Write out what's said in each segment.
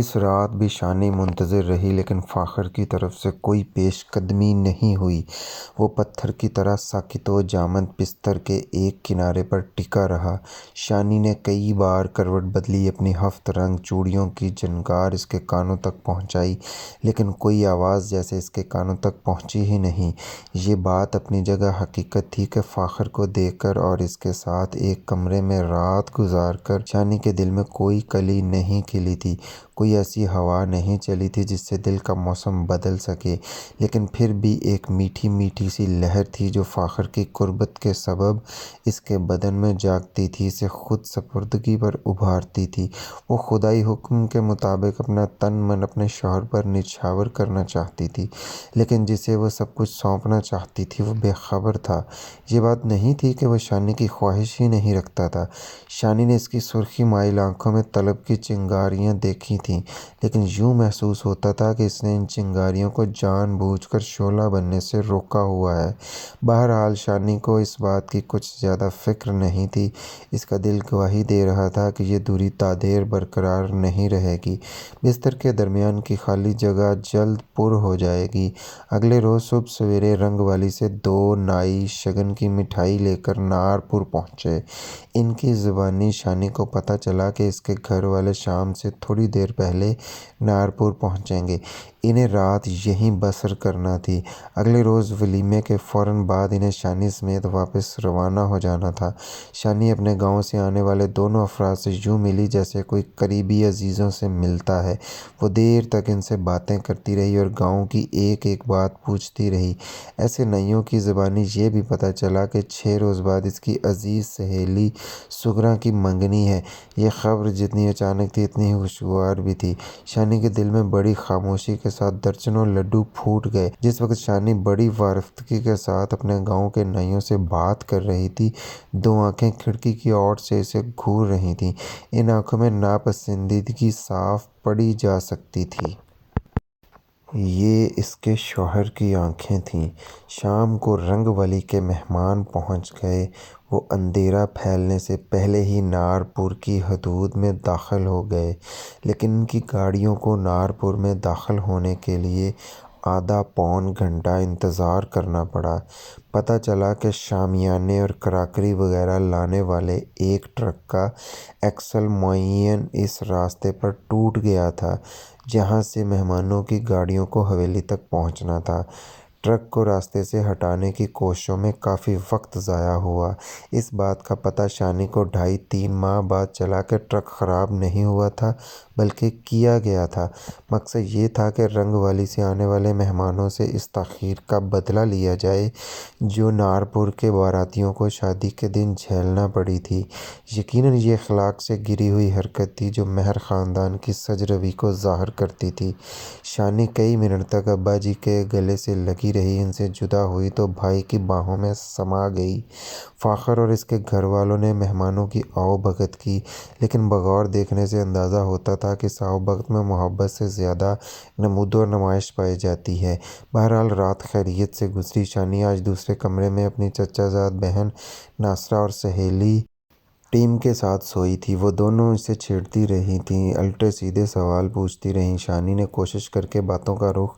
اس رات بھی شانی منتظر رہی لیکن فاخر کی طرف سے کوئی پیش قدمی نہیں ہوئی۔ وہ پتھر کی طرح ساکت و جامد بستر کے ایک کنارے پر ٹکا رہا۔ شانی نے کئی بار کروٹ بدلی، اپنی ہفت رنگ چوڑیوں کی جھنکار اس کے کانوں تک پہنچائی لیکن کوئی آواز جیسے اس کے کانوں تک پہنچی ہی نہیں۔ یہ بات اپنی جگہ حقیقت تھی کہ فاخر کو دیکھ کر اور اس کے ساتھ ایک کمرے میں رات گزار کر شانی کے دل میں کوئی کلی نہیں کھلی تھی، کوئی ایسی ہوا نہیں چلی تھی جس سے دل کا موسم بدل سکے، لیکن پھر بھی ایک میٹھی میٹھی سی لہر تھی جو فاخر کی قربت کے سبب اس کے بدن میں جاگتی تھی، اسے خود سپردگی پر ابھارتی تھی۔ وہ خدائی حکم کے مطابق اپنا تن من اپنے شوہر پر نچھاور کرنا چاہتی تھی، لیکن جسے وہ سب کچھ سونپنا چاہتی تھی وہ بے خبر تھا۔ یہ بات نہیں تھی کہ وہ شانی کی خواہش ہی نہیں رکھتا تھا۔ شانی نے اس کی سرخی مائل آنکھوں میں طلب کی چنگاریاں دیکھی تھیں، لیکن یوں محسوس ہوتا تھا کہ اس نے ان چنگاریوں کو جان بوجھ کر شعلہ بننے سے روکا ہوا ہے۔ بہرحال شانی کو اس بات کی کچھ زیادہ فکر نہیں تھی، اس کا دل گواہی دے رہا تھا کہ یہ دوری تادیر برقرار نہیں رہے گی، بستر کے درمیان کی خالی جگہ جلد پر ہو جائے گی۔ اگلے روز صبح سویرے رنگ والی سے 2 نائی شگن کی مٹھائی لے کر نارپور پہنچے۔ ان کی زبانی شانی کو پتہ چلا کہ اس کے گھر والے شام سے تھوڑی دیر پہلے نارپور پہنچیں گے، انہیں رات یہیں بسر کرنا تھی۔ اگلے روز ولیمے کے فوراً بعد انہیں شانی سمیت واپس روانہ ہو جانا تھا۔ شانی اپنے گاؤں سے آنے والے دونوں افراد سے یوں ملی جیسے کوئی قریبی عزیزوں سے ملتا ہے۔ وہ دیر تک ان سے باتیں کرتی رہی اور گاؤں کی ایک ایک بات پوچھتی رہی۔ ایسے نائیوں کی زبانی یہ بھی پتہ چلا کہ 6 روز بعد اس کی عزیز سہیلی سغرا کی منگنی ہے۔ یہ خبر جتنی اچانک تھی اتنی ہی خوشگوار بھی تھی۔ شانی کے دل میں بڑی خاموشی کے ساتھ درجنوں لڈو پھوٹ گئے۔ جس وقت شانی بڑی وارفتگی کے ساتھ اپنے گاؤں کے نائیوں سے بات کر رہی تھی، 2 آنکھیں کھڑکی کی اوٹ سے اسے گھور رہی تھیں۔ ان آنکھوں میں ناپسندیدگی صاف پڑھی جا سکتی تھی۔ یہ اس کے شوہر کی آنکھیں تھیں۔ شام کو رنگ والی کے مہمان پہنچ گئے۔ وہ اندھیرا پھیلنے سے پہلے ہی نارپور کی حدود میں داخل ہو گئے، لیکن ان کی گاڑیوں کو نارپور میں داخل ہونے کے لیے آدھا پون گھنٹہ انتظار کرنا پڑا۔ پتہ چلا کہ شامیانے اور کراکری وغیرہ لانے والے ایک ٹرک کا ایکسل معین اس راستے پر ٹوٹ گیا تھا جہاں سے مہمانوں کی گاڑیوں کو حویلی تک پہنچنا تھا۔ ٹرک کو راستے سے ہٹانے کی کوششوں میں کافی وقت ضائع ہوا۔ اس بات کا پتہ شانی کو 2.5-3 ماہ بعد چلا کہ ٹرک خراب نہیں ہوا تھا بلکہ کیا گیا تھا۔ مقصد یہ تھا کہ رنگ والی سے آنے والے مہمانوں سے اس تاخیر کا بدلہ لیا جائے جو نارپور کے باراتیوں کو شادی کے دن جھیلنا پڑی تھی۔ یقیناً یہ اخلاق سے گری ہوئی حرکت تھی جو مہر خاندان کی سج روی کو ظاہر کرتی تھی۔ شانی کئی منٹ تک ابا جی کے گلے سے لگی رہی، ان سے جدا ہوئی تو بھائی کی باہوں میں سما گئی۔ فاخر اور اس کے گھر والوں نے مہمانوں کی آؤ بھگت کی، لیکن بغور دیکھنے سے اندازہ ہوتا تھا کہ اس آؤ بھگت میں محبت سے زیادہ نمود و نمائش پائی جاتی ہے۔ بہرحال رات خیریت سے گزری۔ شانی آج دوسرے کمرے میں اپنی چچا زاد بہن ناصرہ اور سہیلی ٹیم کے ساتھ سوئی تھی۔ وہ دونوں اسے چھیڑتی رہی تھیں، الٹے سیدھے سوال پوچھتی رہیں۔ شانی نے کوشش کر کے باتوں کا رخ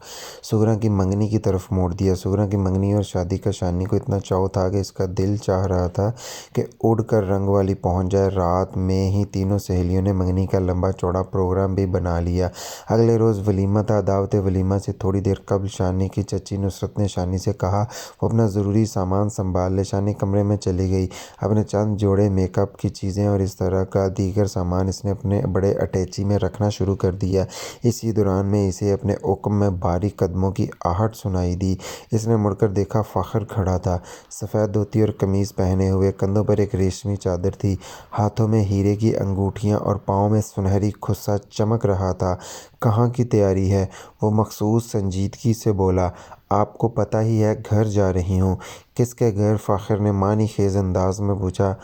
سغرا کی منگنی کی طرف موڑ دیا۔ سغرا کی منگنی اور شادی کا شانی کو اتنا چاؤ تھا کہ اس کا دل چاہ رہا تھا کہ اڑ کر رنگ والی پہنچ جائے۔ رات میں ہی تینوں سہیلیوں نے منگنی کا لمبا چوڑا پروگرام بھی بنا لیا۔ اگلے روز ولیمہ تھا۔ دعوت ولیمہ سے تھوڑی دیر قبل شانی کی چچی نصرت نے شانی سے کہا وہ اپنا ضروری سامان سنبھال لے۔ شانی کمرے میں چلی گئی۔ اپنے چند جوڑے میک اپ کی چیزیں اور اس طرح کا دیگر سامان اس نے اپنے بڑے اٹیچی میں رکھنا شروع کر دیا۔ اسی دوران میں اسے اپنے عقب میں بھاری قدموں کی آہٹ سنائی دی۔ اس نے مڑ کر دیکھا، فاخر کھڑا تھا، سفید دھوتی اور قمیض پہنے ہوئے، کندھوں پر ایک ریشمی چادر تھی، ہاتھوں میں ہیرے کی انگوٹھیاں اور پاؤں میں سنہری خصہ چمک رہا تھا۔ کہاں کی تیاری ہے؟ وہ مخصوص سنجیدگی سے بولا۔ آپ کو پتہ ہی ہے گھر جا رہی ہوں۔ کس کے گھر؟ فاخر نے معنی خیز انداز میں پوچھا۔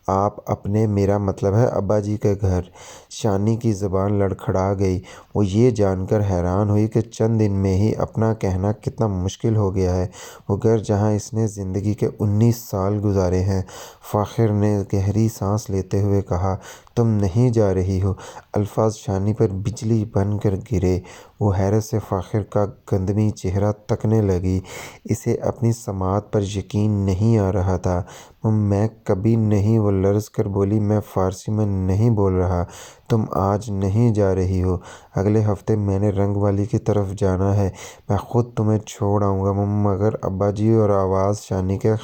آپ اپنے، میرا مطلب ہے ابا جی کے گھر۔ شانی کی زبان لڑکھڑا گئی۔ وہ یہ جان کر حیران ہوئی کہ چند دن میں ہی اپنا کہنا کتنا مشکل ہو گیا ہے۔ وہ گھر جہاں اس نے زندگی کے 19 سال گزارے ہیں۔ فاخر نے گہری سانس لیتے ہوئے کہا، تم نہیں جا رہی ہو۔ الفاظ شانی پر بجلی بن کر گرے۔ وہ حیرت سے فاخر کا گندمی چہرہ تکنے لگی۔ اسے اپنی سماعت پر یقین نہیں آ رہا تھا۔ میں کبھی نہیں، وہ لرز کر بولی۔ میں فارسی میں نہیں بول رہا۔ تم آج نہیں جا رہی ہو۔ اگلے ہفتے میں نے رنگ والی کی طرف جانا ہے۔ میں خود تمہیں چھوڑ آؤں گا۔ مگر ابا جی، اور آواز شانی کے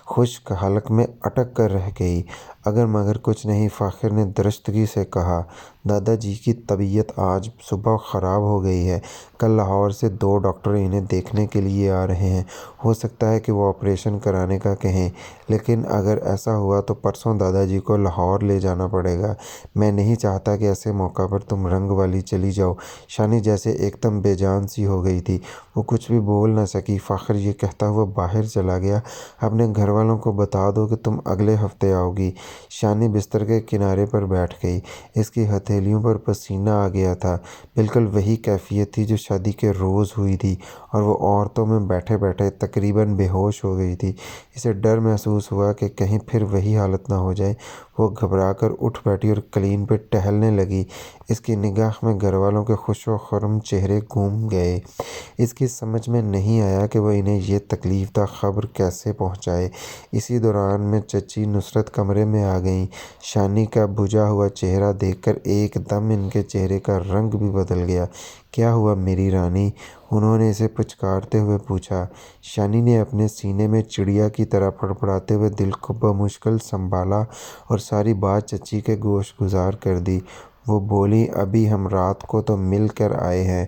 خشک حلق میں اٹک کر رہ گئی۔ اگر مگر کچھ نہیں، فاخر نے درستگی سے کہا۔ دادا جی کی طبیعت آج صبح خراب ہو گئی ہے۔ کل لاہور سے 2 ڈاکٹر انہیں دیکھنے کے لیے آ رہے ہیں۔ ہو سکتا ہے کہ وہ آپریشن کرانے کا کہیں، لیکن اگر ایسا ہوا تو پرسوں دادا جی کو لاہور لے جانا پڑے گا۔ میں نہیں چاہتا کہ ایسے موقع پر تم رنگ والی چلی جاؤ۔ شانی جیسے ایک دم بے جان سی ہو گئی تھی۔ وہ کچھ بھی بول نہ سکی۔ فاخر یہ کہتا ہوا باہر چلا گیا، اپنے گھر والوں کو بتا دو کہ تم اگلے ہفتے آؤ گی۔ شانی بستر کے کنارے پر بیٹھ گئی۔ اس کی ہتھیلیوں پر پسینہ آ گیا تھا۔ بالکل وہی کیفیت تھی جو شادی کے روز ہوئی تھی، اور وہ عورتوں میں بیٹھے بیٹھے تقریباً بے ہوش ہو گئی تھی۔ اسے ڈر محسوس ہوا کہ کہیں پھر وہی حالت نہ ہو جائے۔ وہ گھبرا کر اٹھ بیٹھی اور قالین پہ ٹہلنے لگی۔ اس کی نگاہ میں گھر والوں کے خوش و خرم چہرے گم گئے۔ اس کی سمجھ میں نہیں آیا کہ وہ انہیں یہ تکلیف دہ خبر کیسے پہنچائے۔ اسی دوران میں چچی نصرت کمرے میں آ گئیں۔ شانی کا بجھا ہوا چہرہ دیکھ کر ایک دم ان کے چہرے کا رنگ بھی بدل گیا۔ کیا ہوا میری رانی؟ انہوں نے اسے پچکارتے ہوئے پوچھا۔ شانی نے اپنے سینے میں چڑیا کی طرح پڑپڑاتے ہوئے دل کو بمشکل سنبھالا اور ساری بات چچی کے گوش گزار کر دی۔ وہ بولی، ابھی ہم رات کو تو مل کر آئے ہیں،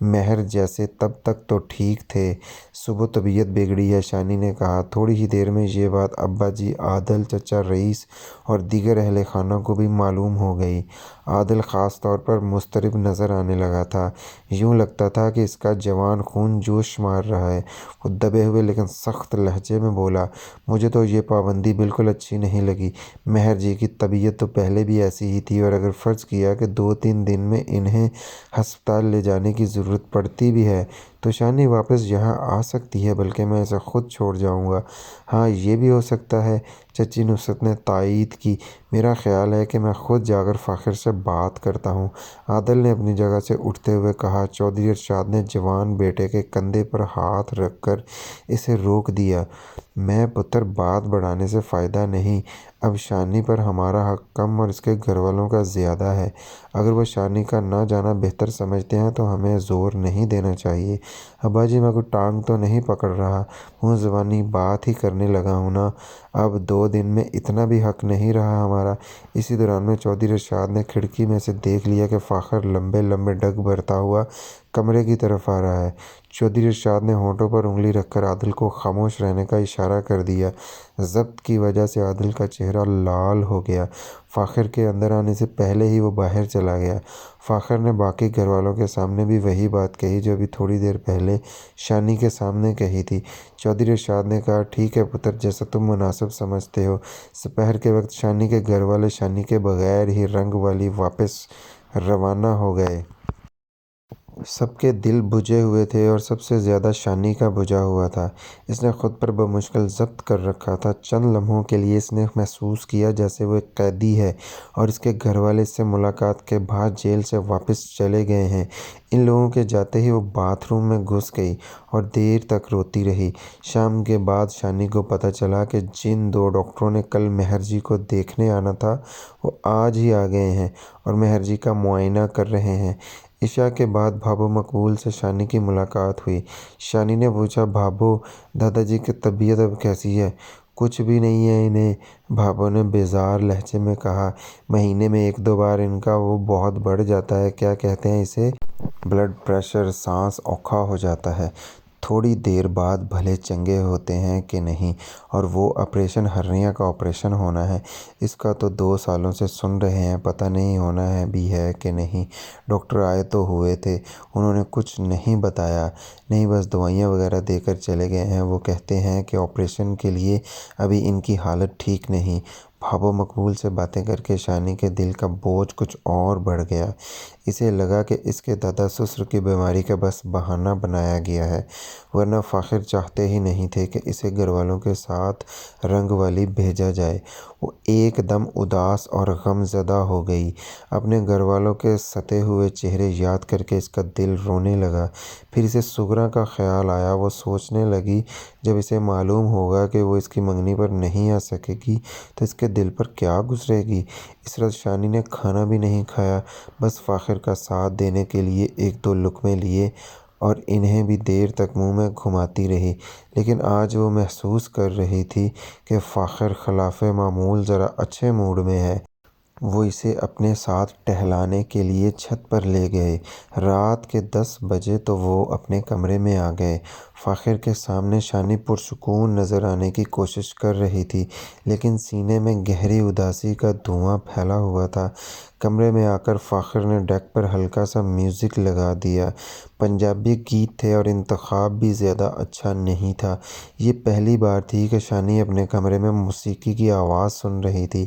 مہر جیسے تب تک تو ٹھیک تھے۔ صبح طبیعت بگڑی ہے، شانی نے کہا۔ تھوڑی ہی دیر میں یہ بات ابا جی، عادل چچا، رئیس اور دیگر اہل خانہ کو بھی معلوم ہو گئی۔ عادل خاص طور پر مضطرب نظر آنے لگا تھا۔ یوں لگتا تھا کہ اس کا جوان خون جوش مار رہا ہے۔ وہ دبے ہوئے لیکن سخت لہجے میں بولا، مجھے تو یہ پابندی بالکل اچھی نہیں لگی۔ مہر جی کی طبیعت تو پہلے بھی ایسی ہی تھی، اور اگر فرض کیا کہ 2-3 دن میں انہیں ہسپتال لے جانے کی ضرورت پڑتی بھی ہے تو شانی واپس یہاں آ سکتی ہے، بلکہ میں اسے خود چھوڑ جاؤں گا۔ ہاں، یہ بھی ہو سکتا ہے، چچی نصرت نے تائید کی۔ میرا خیال ہے کہ میں خود جا کر فاخر سے بات کرتا ہوں، عادل نے اپنی جگہ سے اٹھتے ہوئے کہا۔ چودھری ارشاد نے جوان بیٹے کے کندھے پر ہاتھ رکھ کر اسے روک دیا۔ میں پتر، بات بڑھانے سے فائدہ نہیں۔ اب شانی پر ہمارا حق کم اور اس کے گھر والوں کا زیادہ ہے۔ اگر وہ شانی کا نہ جانا بہتر سمجھتے ہیں تو ہمیں زور نہیں دینا چاہیے۔ ابا جی، میں کوئی ٹانگ تو نہیں پکڑ رہا، منہ زبانی بات ہی کرنے لگا ہوں نا۔ اب 2 دن میں اتنا بھی حق نہیں رہا ہمارا۔ اسی دوران میں چودھری ارشاد نے کھڑکی میں سے دیکھ لیا کہ فاخر لمبے لمبے ڈگ بھرتا ہوا کمرے کی طرف آ رہا ہے۔ چودھری ارشاد نے ہونٹوں پر انگلی رکھ کر عادل کو خاموش رہنے کا اشارہ کر دیا۔ ضبط کی وجہ سے عادل کا چہرہ لال ہو گیا۔ فاخر کے اندر آنے سے پہلے ہی وہ باہر چلا گیا۔ فاخر نے باقی گھر والوں کے سامنے بھی وہی بات کہی جو ابھی تھوڑی دیر پہلے شانی کے سامنے کہی تھی۔ چودھری ارشاد نے کہا، ٹھیک ہے پتر، جیسا تم مناسب سمجھتے ہو۔ سپہر کے وقت شانی کے گھر والے شانی کے بغیر ہی رنگ والی واپس روانہ ہو گئے۔ سب کے دل بجھے ہوئے تھے اور سب سے زیادہ شانی کا بجھا ہوا تھا۔ اس نے خود پر بمشکل ضبط کر رکھا تھا۔ چند لمحوں کے لیے اس نے محسوس کیا جیسے وہ ایک قیدی ہے اور اس کے گھر والے اس سے ملاقات کے بعد جیل سے واپس چلے گئے ہیں۔ ان لوگوں کے جاتے ہی وہ باتھ روم میں گھس گئی اور دیر تک روتی رہی۔ شام کے بعد شانی کو پتہ چلا کہ جن 2 ڈاکٹروں نے کل مہر جی کو دیکھنے آنا تھا وہ آج ہی آ گئے ہیں اور مہر جی کا معائنہ کر رہے ہیں۔ عشاء کے بعد بھابو مقبول سے شانی کی ملاقات ہوئی۔ شانی نے پوچھا، بھابو، دادا جی کی طبیعت اب کیسی ہے؟ کچھ بھی نہیں ہے انہیں، بھابو نے بیزار لہجے میں کہا۔ مہینے میں 1-2 بار ان کا وہ بہت بڑھ جاتا ہے، کیا کہتے ہیں اسے، بلڈ پریشر، سانس اوکھا ہو جاتا ہے۔ تھوڑی دیر بعد بھلے چنگے ہوتے ہیں کہ نہیں، اور وہ آپریشن ہرنیا کا آپریشن ہونا ہے۔ اس کا تو 2 سالوں سے سن رہے ہیں، پتہ نہیں ہونا ہے بھی ہے کہ نہیں۔ ڈاکٹر آئے تو ہوئے تھے، انہوں نے کچھ نہیں بتایا، نہیں بس دوائیاں وغیرہ دے کر چلے گئے ہیں۔ وہ کہتے ہیں کہ آپریشن کے لیے ابھی ان کی حالت ٹھیک نہیں۔ بھابو مقبول سے باتیں کر کے شانی کے دل کا بوجھ کچھ اور بڑھ گیا۔ اسے لگا کہ اس کے دادا سسر کی بیماری کا بس بہانہ بنایا گیا ہے، ورنہ فاخر چاہتے ہی نہیں تھے کہ اسے گھر والوں کے ساتھ رنگ والی بھیجا جائے۔ وہ ایک دم اداس اور غم زدہ ہو گئی۔ اپنے گھر والوں کے ستے ہوئے چہرے یاد کر کے اس کا دل رونے لگا۔ پھر اسے سغرا کا خیال آیا۔ وہ سوچنے لگی جب اسے معلوم ہوگا کہ وہ اس کی منگنی پر نہیں آ سکے گی تو اس کے دل پر کیا گزرے گی۔ اس رات شانی نے کھانا بھی نہیں کھایا، بس فاخر کا ساتھ دینے کے لیے ایک دو لقمے لیے اور انہیں بھی دیر تک منہ میں گھماتی رہی۔ لیکن آج وہ محسوس کر رہی تھی کہ فاخر خلاف معمول ذرا اچھے موڈ میں ہے۔ وہ اسے اپنے ساتھ ٹہلانے کے لیے چھت پر لے گئے۔ رات کے 10 بجے تو وہ اپنے کمرے میں آ گئے۔ فاخر کے سامنے شانی پرسکون نظر آنے کی کوشش کر رہی تھی، لیکن سینے میں گہری اداسی کا دھواں پھیلا ہوا تھا۔ کمرے میں آ کر فاخر نے ڈیک پر ہلکا سا میوزک لگا دیا۔ پنجابی گیت تھے اور انتخاب بھی زیادہ اچھا نہیں تھا۔ یہ پہلی بار تھی کہ شانی اپنے کمرے میں موسیقی کی آواز سن رہی تھی،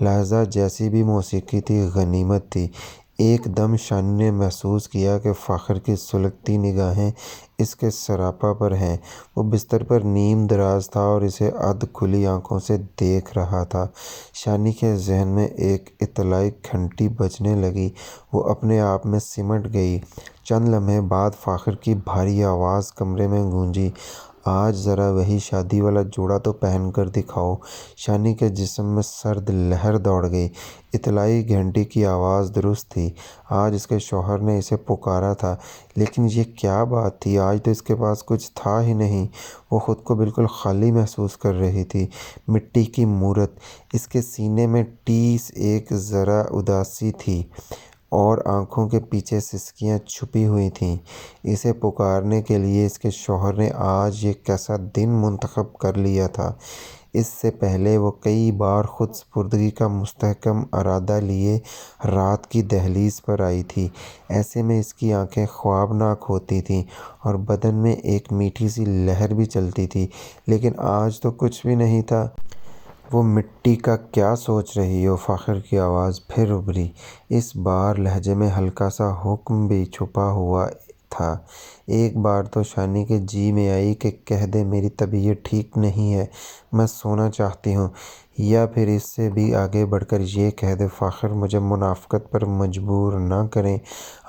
لہذا جیسی بھی موسیقی تھی غنیمت تھی۔ ایک دم شانی نے محسوس کیا کہ فاخر کی سلگتی نگاہیں اس کے سراپا پر ہیں۔ وہ بستر پر نیم دراز تھا اور اسے ادھ کھلی آنکھوں سے دیکھ رہا تھا۔ شانی کے ذہن میں ایک اطلاعی گھنٹی بجنے لگی۔ وہ اپنے آپ میں سمٹ گئی۔ چند لمحے بعد فاخر کی بھاری آواز کمرے میں گونجی، آج ذرا وہی شادی والا جوڑا تو پہن کر دکھاؤ۔ شانی کے جسم میں سرد لہر دوڑ گئی۔ اطلاعی گھنٹی کی آواز درست تھی، آج اس کے شوہر نے اسے پکارا تھا، لیکن یہ کیا بات تھی؟ آج تو اس کے پاس کچھ تھا ہی نہیں۔ وہ خود کو بالکل خالی محسوس کر رہی تھی۔ مٹی کی مورت، اس کے سینے میں ٹیس ایک ذرا اداسی تھی اور آنکھوں کے پیچھے سسکیاں چھپی ہوئی تھیں۔ اسے پکارنے کے لیے اس کے شوہر نے آج یہ کیسا دن منتخب کر لیا تھا؟ اس سے پہلے وہ کئی بار خود سپردگی کا مستحکم ارادہ لیے رات کی دہلیز پر آئی تھی۔ ایسے میں اس کی آنکھیں خوابناک ہوتی تھیں اور بدن میں ایک میٹھی سی لہر بھی چلتی تھی، لیکن آج تو کچھ بھی نہیں تھا۔ وہ مٹی کا کیا سوچ رہی ہو؟ فاخر کی آواز پھر ابھری۔ اس بار لہجے میں ہلکا سا حکم بھی چھپا ہوا تھا۔ ایک بار تو شانی کے جی میں آئی کہ کہہ دے میری طبیعت ٹھیک نہیں ہے، میں سونا چاہتی ہوں، یا پھر اس سے بھی آگے بڑھ کر یہ کہہ دے فاخر مجھے منافقت پر مجبور نہ کریں،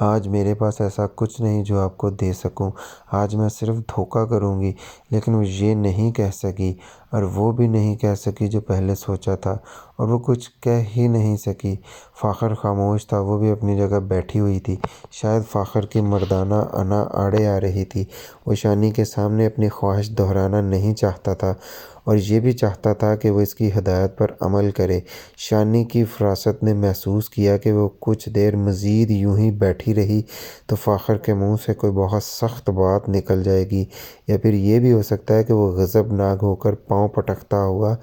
آج میرے پاس ایسا کچھ نہیں جو آپ کو دے سکوں، آج میں صرف دھوکہ کروں گی۔ لیکن وہ یہ نہیں کہہ سکی، اور وہ بھی نہیں کہہ سکی جو پہلے سوچا تھا، اور وہ کچھ کہہ ہی نہیں سکی۔ فاخر خاموش تھا، وہ بھی اپنی جگہ بیٹھی ہوئی تھی۔ شاید فاخر کی مردانہ انا آڑے آ رہی تھی۔ وہ شانی کے سامنے اپنی خواہش دہرانا نہیں چاہتا تھا، اور یہ بھی چاہتا تھا کہ وہ اس کی ہدایت پر عمل کرے۔ شانی کی فراست نے محسوس کیا کہ وہ کچھ دیر مزید یوں ہی بیٹھی رہی تو فاخر کے منہ سے کوئی بہت سخت بات نکل جائے گی، یا پھر یہ بھی ہو سکتا ہے کہ وہ غضبناک ہو کر پاؤں پٹکتا ہوا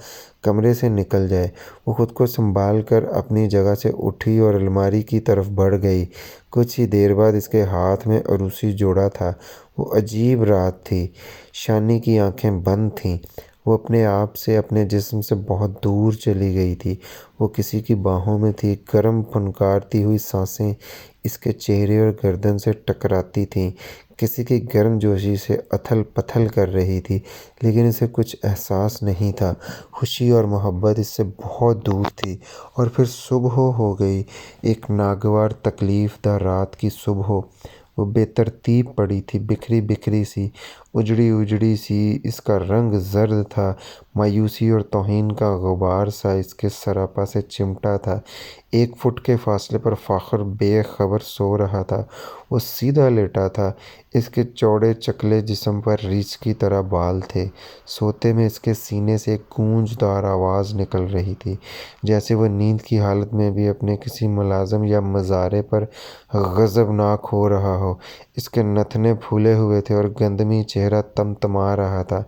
کمرے سے نکل جائے۔ وہ خود کو سنبھال کر اپنی جگہ سے اٹھی اور الماری کی طرف بڑھ گئی۔ کچھ ہی دیر بعد اس کے ہاتھ میں عروسی جوڑا تھا۔ وہ عجیب رات تھی۔ شانی کی آنکھیں بند تھیں۔ وہ اپنے آپ سے، اپنے جسم سے بہت دور چلی گئی تھی۔ وہ کسی کی باہوں میں تھی۔ گرم پھنکارتی ہوئی سانسیں اس کے چہرے اور گردن سے ٹکراتی تھیں، کسی کی گرم جوشی سے اتھل پتھل کر رہی تھی، لیکن اسے کچھ احساس نہیں تھا۔ خوشی اور محبت اس سے بہت دور تھی۔ اور پھر صبح ہو گئی، ایک ناگوار تکلیف دہ رات کی صبح۔ وہ بے ترتیب پڑی تھی، بکھری بکھری سی، اجڑی اجڑی سی۔ اس کا رنگ زرد تھا۔ مایوسی اور توہین کا غبار سا اس کے سراپا سے چمٹا تھا۔ 1 فٹ کے فاصلے پر فاخر بے خبر سو رہا تھا۔ وہ سیدھا لیٹا تھا، اس کے چوڑے چکلے جسم پر ریچھ کی طرح بال تھے۔ سوتے میں اس کے سینے سے ایک گونج دار آواز نکل رہی تھی، جیسے وہ نیند کی حالت میں بھی اپنے کسی ملازم یا مزارے پر غضبناک ہو رہا ہو۔ اس کے نتنے پھولے ہوئے تھے اور گندمی چہرہ تمتما رہا تھا۔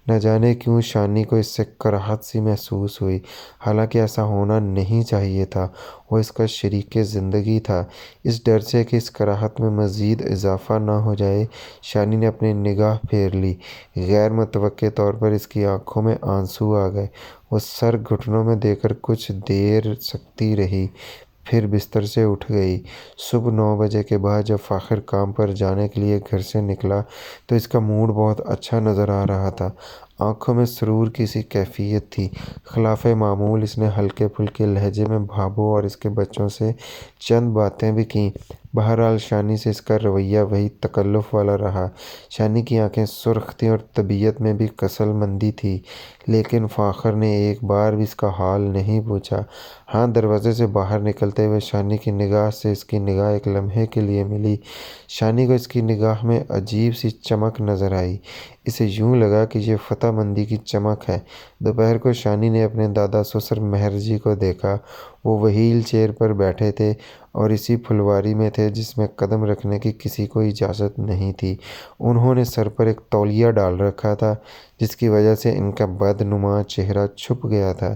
نہ جانے کیوں شانی کو اس سے کراہت سی محسوس ہوئی، حالانکہ ایسا ہونا نہیں چاہیے تھا۔ وہ اس کا شریک زندگی تھا۔ اس ڈر سے کہ اس کراہت میں مزید اضافہ نہ ہو جائے، شانی نے اپنی نگاہ پھیر لی۔ غیر متوقع طور پر اس کی آنکھوں میں آنسو آ گئے۔ وہ سر گھٹنوں میں دے کر کچھ دیر سکتی رہی، پھر بستر سے اٹھ گئی۔ صبح 9 بجے کے بعد جب فاخر کام پر جانے کے لیے گھر سے نکلا تو اس کا موڈ بہت اچھا نظر آ رہا تھا۔ آنکھوں میں سرور کی سی کیفیت تھی۔ خلاف معمول اس نے ہلکے پھلکے لہجے میں بھابو اور اس کے بچوں سے چند باتیں بھی کیں۔ بہرحال شانی سے اس کا رویہ وہی تکلف والا رہا۔ شانی کی آنکھیں سرخ تھیں اور طبیعت میں بھی کسل مندی تھی، لیکن فاخر نے ایک بار بھی اس کا حال نہیں پوچھا۔ ہاں، دروازے سے باہر نکلتے ہوئے شانی کی نگاہ سے اس کی نگاہ ایک لمحے کے لیے ملی۔ شانی کو اس کی نگاہ میں عجیب سی چمک نظر آئی۔ اسے یوں لگا کہ یہ فتح مندی کی چمک ہے۔ دوپہر کو شانی نے اپنے دادا سسر مہر جی کو دیکھا۔ وہ وہیل چیئر پر بیٹھے تھے اور اسی پھلواری میں تھے جس میں قدم رکھنے کی کسی کو اجازت نہیں تھی۔ انہوں نے سر پر ایک تولیہ ڈال رکھا تھا جس کی وجہ سے ان کا بدنما چہرہ چھپ گیا تھا۔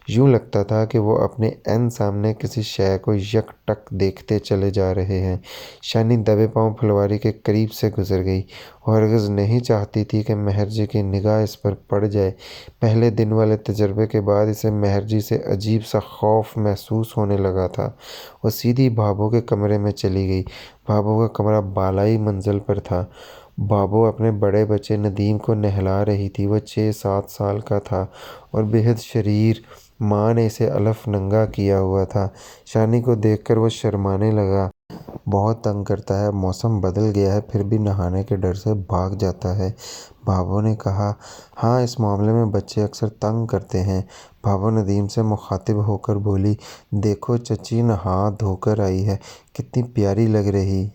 یوں لگتا تھا کہ وہ اپنے عین سامنے کسی شے کو یک ٹک دیکھتے چلے جا رہے ہیں۔ شانی دبے پاؤں پھلواری کے قریب سے گزر گئی۔ وہ ہرگز نہیں چاہتی تھی کہ مہر جی کی نگاہ اس پر پڑ جائے۔ پہلے دن والے تجربے کے بعد اسے مہر جی سے عجیب سا خوف محسوس ہونے لگا تھا۔ وہ سیدھی بھابو کے کمرے میں چلی گئی۔ بھابو کا کمرہ بالائی منزل پر تھا۔ بھابو اپنے بڑے بچے ندیم کو نہلا رہی تھی۔ وہ 6-7 سال کا تھا اور بے حد شریر۔ ماں نے اسے الف ننگا کیا ہوا تھا۔ شانی کو دیکھ کر وہ شرمانے لگا۔ بہت تنگ کرتا ہے، موسم بدل گیا ہے پھر بھی نہانے کے ڈر سے بھاگ جاتا ہے۔ بھابو نے کہا، ہاں اس معاملے میں بچے اکثر تنگ کرتے ہیں۔ بھابو ندیم سے مخاطب ہو کر بولی، دیکھو چچی نہا دھو کر آئی ہے، کتنی پیاری لگ رہی۔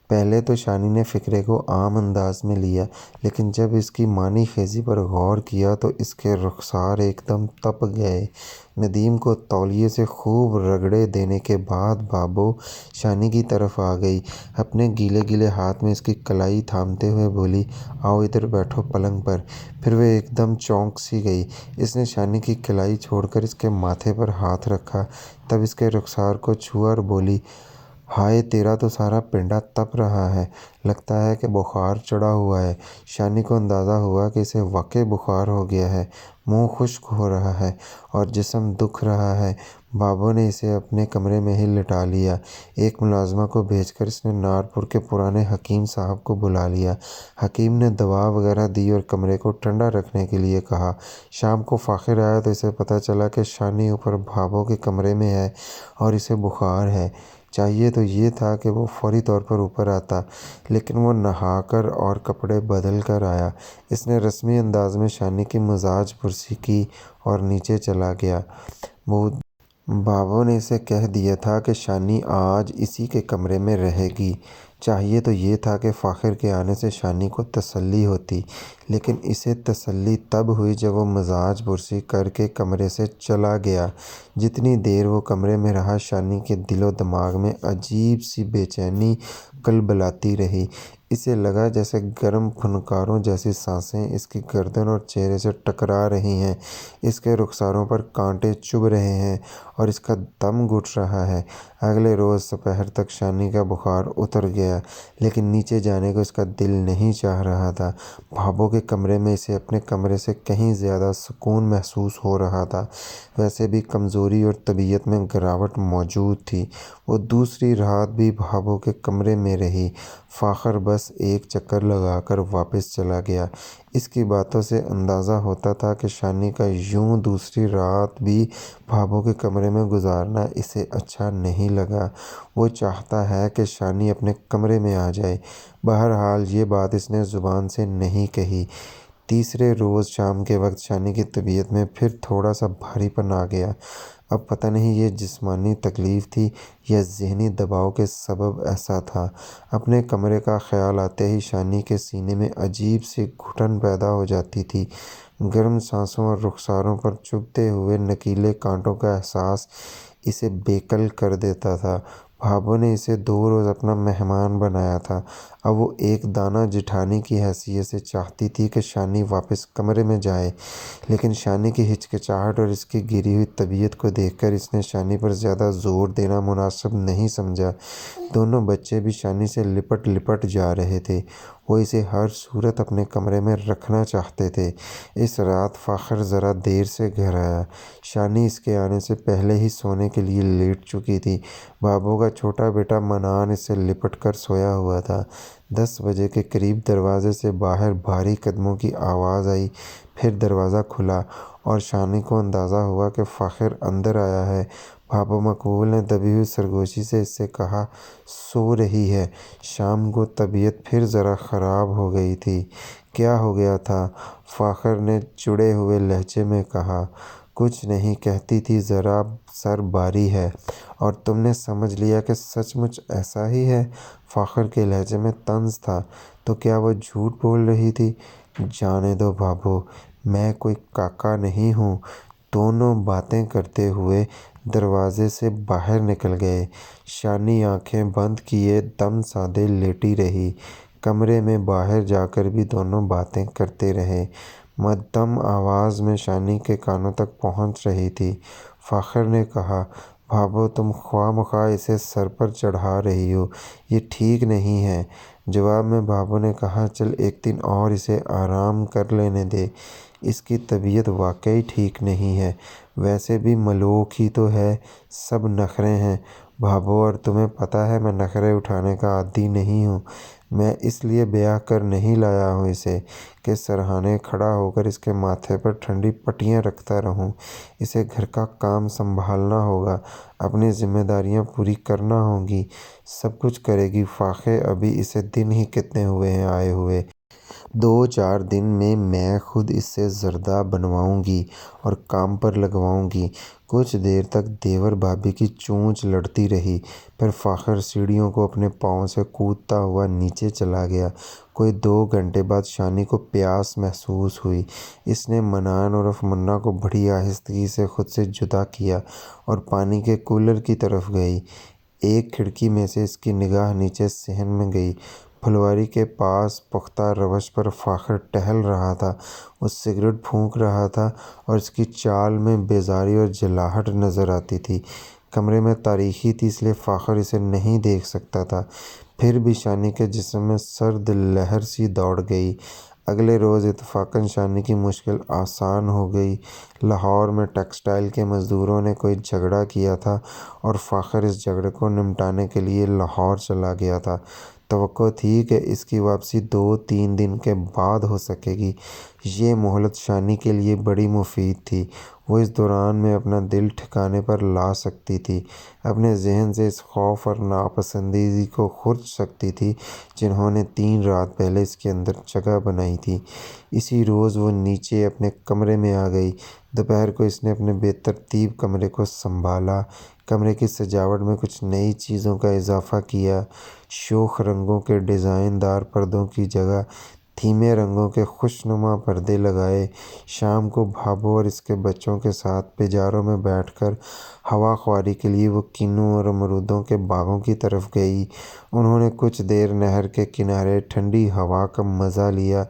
پہلے تو شانی نے فکرے کو عام انداز میں لیا، لیکن جب اس کی معنی خیزی پر غور کیا تو اس کے رخسار ایک دم تپ گئے۔ ندیم کو تولیے سے خوب رگڑے دینے کے بعد بھابو شانی کی طرف آ گئی۔ اپنے گیلے گیلے ہاتھ میں اس کی کلائی تھامتے ہوئے بولی، آؤ ادھر بیٹھو پلنگ پر۔ پھر وہ ایک دم چونک سی گئی۔ اس نے شانی کی کلائی چھوڑ کر اس کے ماتھے پر ہاتھ رکھا، تب اس کے رخسار کو چھوا اور بولی، ہائے تیرا تو سارا پنڈا تپ رہا ہے، لگتا ہے کہ بخار چڑھا ہوا ہے۔ شانی کو اندازہ ہوا کہ اسے واقعی بخار ہو گیا ہے۔ منہ خشک ہو رہا ہے اور جسم دکھ رہا ہے۔ بھابو نے اسے اپنے کمرے میں ہی لٹا لیا۔ ایک ملازمہ کو بھیج کر اس نے نارپور کے پرانے حکیم صاحب کو بلا لیا۔ حکیم نے دوا وغیرہ دی اور کمرے کو ٹھنڈا رکھنے کے لیے کہا۔ شام کو فاخر آیا تو اسے پتہ چلا کہ شانی اوپر بھابو کے کمرے میں ہے اور اسے بخار ہے۔ چاہیے تو یہ تھا کہ وہ فوری طور پر اوپر آتا، لیکن وہ نہا کر اور کپڑے بدل کر آیا۔ اس نے رسمی انداز میں شانی کی مزاج پرسی کی اور نیچے چلا گیا۔ بھابو نے اسے کہہ دیا تھا کہ شانی آج اسی کے کمرے میں رہے گی۔ چاہیے تو یہ تھا کہ فاخر کے آنے سے شانی کو تسلی ہوتی، لیکن اسے تسلی تب ہوئی جب وہ مزاج پرسی کر کے کمرے سے چلا گیا۔ جتنی دیر وہ کمرے میں رہا شانی کے دل و دماغ میں عجیب سی بے چینی کلبلاتی رہی۔ اسے لگا جیسے گرم خونکاروں جیسی سانسیں اس کی گردن اور چہرے سے ٹکرا رہی ہیں، اس کے رخساروں پر کانٹے چبھ رہے ہیں اور اس کا دم گھٹ رہا ہے۔ اگلے روز دوپہر تک شانی کا بخار اتر گیا، لیکن نیچے جانے کو اس کا دل نہیں چاہ رہا تھا۔ بھابو کے کمرے میں اسے اپنے کمرے سے کہیں زیادہ سکون محسوس ہو رہا تھا۔ ویسے بھی کمزوری اور طبیعت میں گراوٹ موجود تھی۔ وہ دوسری رات بھی بھابو کے کمرے میں رہی۔ فاخر بس ایک چکر لگا کر واپس چلا گیا۔ اس کی باتوں سے اندازہ ہوتا تھا کہ شانی کا یوں دوسری رات بھی بھابو کے کمرے میں گزارنا اسے اچھا نہیں لگا۔ وہ چاہتا ہے کہ شانی اپنے کمرے میں آ جائے۔ بہرحال یہ بات اس نے زبان سے نہیں کہی۔ تیسرے روز شام کے وقت شانی کی طبیعت میں پھر تھوڑا سا بھاری پن آ گیا۔ اب پتہ نہیں یہ جسمانی تکلیف تھی یا ذہنی دباؤ کے سبب ایسا تھا۔ اپنے کمرے کا خیال آتے ہی شانی کے سینے میں عجیب سی گھٹن پیدا ہو جاتی تھی۔ گرم سانسوں اور رخساروں پر چبھتے ہوئے نکیلے کانٹوں کا احساس اسے بے کل کر دیتا تھا۔ بھابھو نے اسے 2 روز اپنا مہمان بنایا تھا۔ اب وہ ایک دانہ جٹھانی کی حیثیت سے چاہتی تھی کہ شانی واپس کمرے میں جائے، لیکن شانی کی ہچکچاہٹ اور اس کی گری ہوئی طبیعت کو دیکھ کر اس نے شانی پر زیادہ زور دینا مناسب نہیں سمجھا۔ دونوں بچے بھی شانی سے لپٹ لپٹ جا رہے تھے۔ وہ اسے ہر صورت اپنے کمرے میں رکھنا چاہتے تھے۔ اس رات فاخر ذرا دیر سے گھر آیا۔ شانی اس کے آنے سے پہلے ہی سونے کے لیے لیٹ چکی تھی۔ بھابھو کا چھوٹا بیٹا منان اس سے لپٹ کر سویا ہوا تھا۔ 10 بجے کے قریب دروازے سے باہر بھاری قدموں کی آواز آئی، پھر دروازہ کھلا اور شانی کو اندازہ ہوا کہ فاخر اندر آیا ہے۔ بھابھو مقبول نے دبی ہوئی سرگوشی سے اس سے کہا، سو رہی ہے؟ شام کو طبیعت پھر ذرا خراب ہو گئی تھی۔ کیا ہو گیا تھا؟ فاخر نے چڑے ہوئے لہجے میں کہا۔ کچھ نہیں، کہتی تھی ذرا سر باری ہے، اور تم نے سمجھ لیا کہ سچ مچ ایسا ہی ہے؟ فاخر کے لہجے میں طنز تھا۔ تو کیا وہ جھوٹ بول رہی تھی؟ جانے دو بھابھو، میں کوئی کاکا نہیں ہوں۔ دونوں باتیں کرتے ہوئے دروازے سے باہر نکل گئے۔ شانی آنکھیں بند کیے دم سادے لیٹی رہی۔ کمرے میں باہر جا کر بھی دونوں باتیں کرتے رہے۔ مدھم آواز میں شانی کے کانوں تک پہنچ رہی تھی۔ فاخر نے کہا، بھابھو تم خواہ مخواہ اسے سر پر چڑھا رہی ہو، یہ ٹھیک نہیں ہے۔ جواب میں بھابھو نے کہا، چل ایک دن اور اسے آرام کر لینے دے، اس کی طبیعت واقعی ٹھیک نہیں ہے۔ ویسے بھی ملوک ہی تو ہے، سب نخرے ہیں۔ بھابھو، اور تمہیں پتہ ہے میں نخرے اٹھانے کا عادی نہیں ہوں۔ میں اس لیے بیاہ کر نہیں لایا ہوں اسے کہ سرہانے کھڑا ہو کر اس کے ماتھے پر ٹھنڈی پٹیاں رکھتا رہوں۔ اسے گھر کا کام سنبھالنا ہوگا، اپنی ذمہ داریاں پوری کرنا ہوں گی، سب کچھ کرے گی۔ فاخر ابھی اسے دن ہی کتنے ہوئے ہیں آئے ہوئے۔ 2-4 دن میں خود اس سے زردہ بنواؤں گی اور کام پر لگواؤں گی۔ کچھ دیر تک دیور بھابھی کی چونچ لڑتی رہی، پھر فاخر سیڑھیوں کو اپنے پاؤں سے کودتا ہوا نیچے چلا گیا۔ کوئی 2 گھنٹے بعد شانی کو پیاس محسوس ہوئی۔ اس نے منان عرف منا کو بڑی آہستگی سے خود سے جدا کیا اور پانی کے کولر کی طرف گئی۔ ایک کھڑکی میں سے اس کی نگاہ نیچے صحن میں گئی۔ پھلواری کے پاس پختہ روش پر فاخر ٹہل رہا تھا۔ وہ سگریٹ پھونک رہا تھا اور اس کی چال میں بیزاری اور جلاہٹ نظر آتی تھی۔ کمرے میں تاریکی تھی، اس لیے فاخر اسے نہیں دیکھ سکتا تھا۔ پھر بھی شانی کے جسم میں سرد لہر سی دوڑ گئی۔ اگلے روز اتفاقاً شانی کی مشکل آسان ہو گئی۔ لاہور میں ٹیکسٹائل کے مزدوروں نے کوئی جھگڑا کیا تھا اور فاخر اس جھگڑے کو نمٹانے کے لیے لاہور چلا گیا تھا۔ توقع تھی کہ اس کی واپسی 2-3 دن کے بعد ہو سکے گی۔ یہ مہلت شانی کے لیے بڑی مفید تھی۔ وہ اس دوران میں اپنا دل ٹھکانے پر لا سکتی تھی، اپنے ذہن سے اس خوف اور ناپسندیدگی کو کھرچ سکتی تھی جنہوں نے 3 رات پہلے اس کے اندر جگہ بنائی تھی۔ اسی روز وہ نیچے اپنے کمرے میں آ گئی۔ دوپہر کو اس نے اپنے بے ترتیب کمرے کو سنبھالا۔ کمرے کی سجاوٹ میں کچھ نئی چیزوں کا اضافہ کیا۔ شوخ رنگوں کے ڈیزائن دار پردوں کی جگہ دھیمے رنگوں کے خوشنما پردے لگائے۔ شام کو بھابھو اور اس کے بچوں کے ساتھ پجاروں میں بیٹھ کر ہوا خواری کے لیے وہ کینو اور امرودوں کے باغوں کی طرف گئی۔ انہوں نے کچھ دیر نہر کے کنارے ٹھنڈی ہوا کا مزہ لیا۔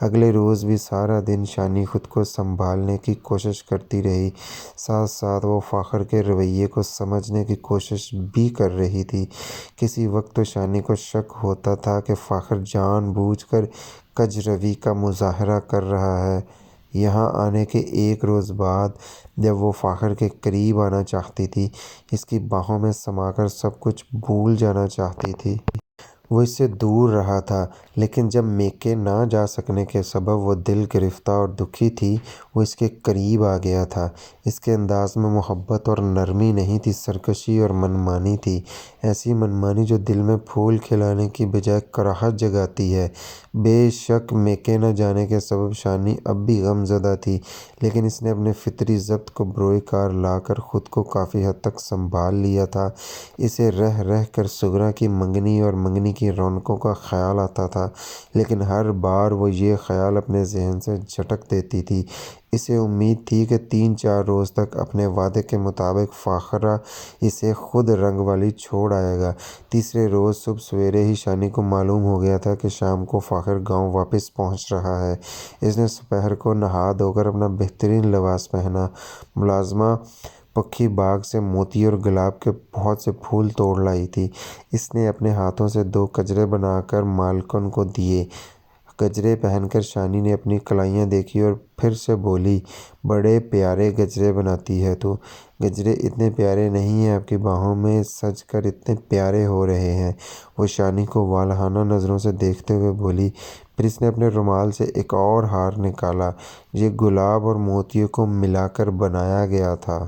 اگلے روز بھی سارا دن شانی خود کو سنبھالنے کی کوشش کرتی رہی، ساتھ ساتھ وہ فاخر کے رویے کو سمجھنے کی کوشش بھی کر رہی تھی۔ کسی وقت تو شانی کو شک ہوتا تھا کہ فاخر جان بوجھ کر کج روی کا مظاہرہ کر رہا ہے۔ یہاں آنے کے 1 روز بعد جب وہ فاخر کے قریب آنا چاہتی تھی، اس کی باہوں میں سما کر سب کچھ بھول جانا چاہتی تھی، وہ اس سے دور رہا تھا، لیکن جب میکے نہ جا سکنے کے سبب وہ دل گرفتہ اور دکھی تھی، وہ اس کے قریب آ گیا تھا۔ اس کے انداز میں محبت اور نرمی نہیں تھی، سرکشی اور منمانی تھی، ایسی منمانی جو دل میں پھول کھلانے کی بجائے کراہت جگاتی ہے۔ بے شک میکے نہ جانے کے سبب شانی اب بھی غم زدہ تھی، لیکن اس نے اپنے فطری ضبط کو بروئے کار لا کر خود کو کافی حد تک سنبھال لیا تھا۔ اسے رہ رہ کر سغرا کی منگنی اور منگنی کی رونقوں کا خیال آتا تھا، لیکن ہر بار وہ یہ خیال اپنے ذہن سے جھٹک دیتی تھی۔ اسے امید تھی کہ 3-4 روز تک اپنے وعدے کے مطابق فاخرہ اسے خود رنگ والی چھوڑ آئے گا۔ تیسرے روز صبح سویرے ہی شانی کو معلوم ہو گیا تھا کہ شام کو فاخر گاؤں واپس پہنچ رہا ہے۔ اس نے دوپہر کو نہا دھو کر اپنا بہترین لباس پہنا۔ ملازمہ پکھی باغ سے موتی اور گلاب کے بہت سے پھول توڑ لائی تھی۔ اس نے اپنے ہاتھوں سے 2 گجرے بنا کر مالکن کو دیے۔ گجرے پہن کر شانی نے اپنی کلائیاں دیکھی اور پھر سے بولی، بڑے پیارے گجرے بناتی ہے تو۔ گجرے اتنے پیارے نہیں ہیں، آپ کی باہوں میں سج کر اتنے پیارے ہو رہے ہیں۔ وہ شانی کو والہانہ نظروں سے دیکھتے ہوئے بولی۔ پھر اس نے اپنے رومال سے ایک اور ہار نکالا۔ یہ گلاب اور موتیوں کو ملا کر بنایا گیا تھا۔